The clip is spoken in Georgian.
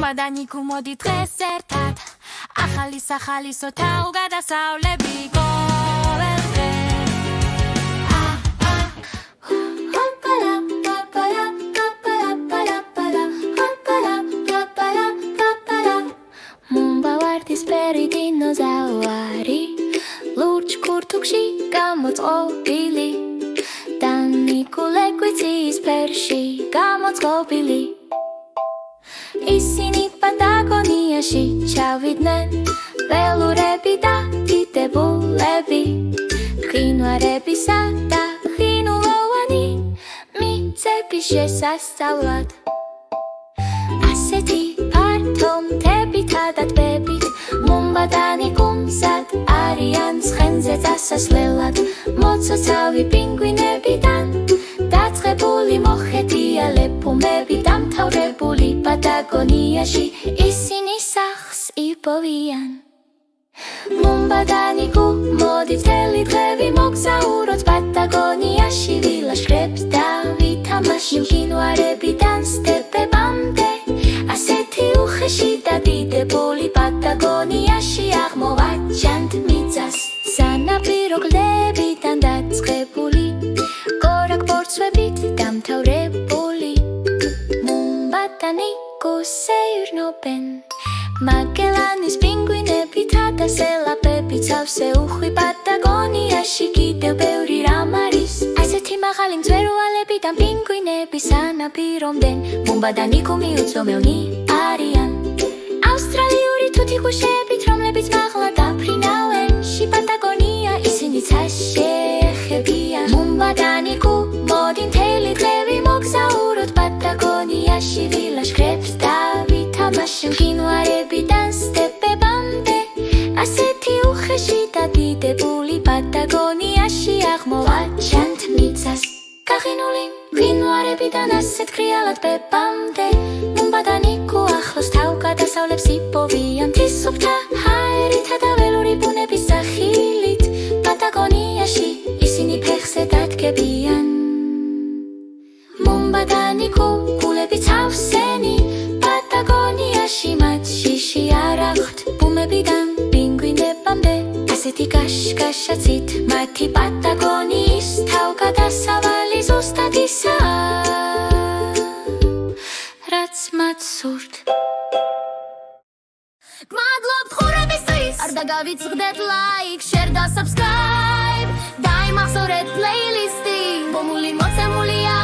მომადანიკუ მოდი დღეს ერთად ახალი სახალისო თავგადასავლები ყოველდღე მუმბავარდისფერი დინოზავარი ლურჯ ქურთუკში გამოწყობილი დანიკულეკვიცის ფერში გამოწყობილი ისინი პატაგონიაში ჩავიდნენ ველურები და დიდებულები ხინვარებისა და ხინულოვანი მიწების შესასწავლად ასეთი ფართო მთებითა და ტბებით მუმბადანიკუმსად არიან ცხენზე წასასვლელად მოცოცავი პინგვინებიდან დაწყებული მოხეტია ლეფუმები დამთავრებული პატაგონიაში ისინი სახლს იპოვიან მუმბადანიკუ მოდი მთელი დღევი მოგზაუროთ პატაგონიაში ვილაშქრებს და ვითამაში მყინვარებიდან სტეპებამდე ასეთი უხეში და დიდებული პატაგონიაში აღმოვაჩანთ მიწას სანაპირო კლდებიდან დაწყებული გორაკ-ბორცვებით დამთავრებული მუმბადანიკუს ეირნობენ მაგელანის პინგვინებითა და სელაპებით სავსე უხვი პატაგონიაში კიდევ ბევრი რამ არის ასეთი მაღალი მწვერვალებიდან პინგვინები სანაპირომდენ მუმბადანიკუ მიუწვდომელნი არიან ავსტრალიური თუთიყუშებით რომლებიც მაღლა დაფრინავენ პატაგონია ისინიც შეეხებიან მუმბადანიკუ მოდი მთელი დღევი მოგზაუროთ პატაგონიაში ვილაშქრებს და ვითამაში მყინვარებიდან სტეპებამდე ასეთი უხეში და დიდებული პატაგონიაში აღმოვაჩანთ მიწას გაღინული მყინვარებიდან ასეთ ქრიალად ტბებამდე მუმბადანიკუ ახლოს თავგადასავლებს იპოვიან თისუფთა ჰაერითა და ველური ბუნების სახილით პატაგონიაში ისინი ფეხზე დადგებიან მუმბადანიკუ გულები ცავსენი პატაგონიაში მათში შეარაღთ ბუმებიდან პინგვინებამდე ასეთი გაშგაშაცით მათი პატაგონიის თავგადასავალი ზუსტად ისაა რაც მათ სურთ გმადლობთ ხურებისთვის არ დაგავიწყდეთ ლაიქ შერ და subscribe დაიმახსოვრეთ პლეილისტი ბომული მოცემულია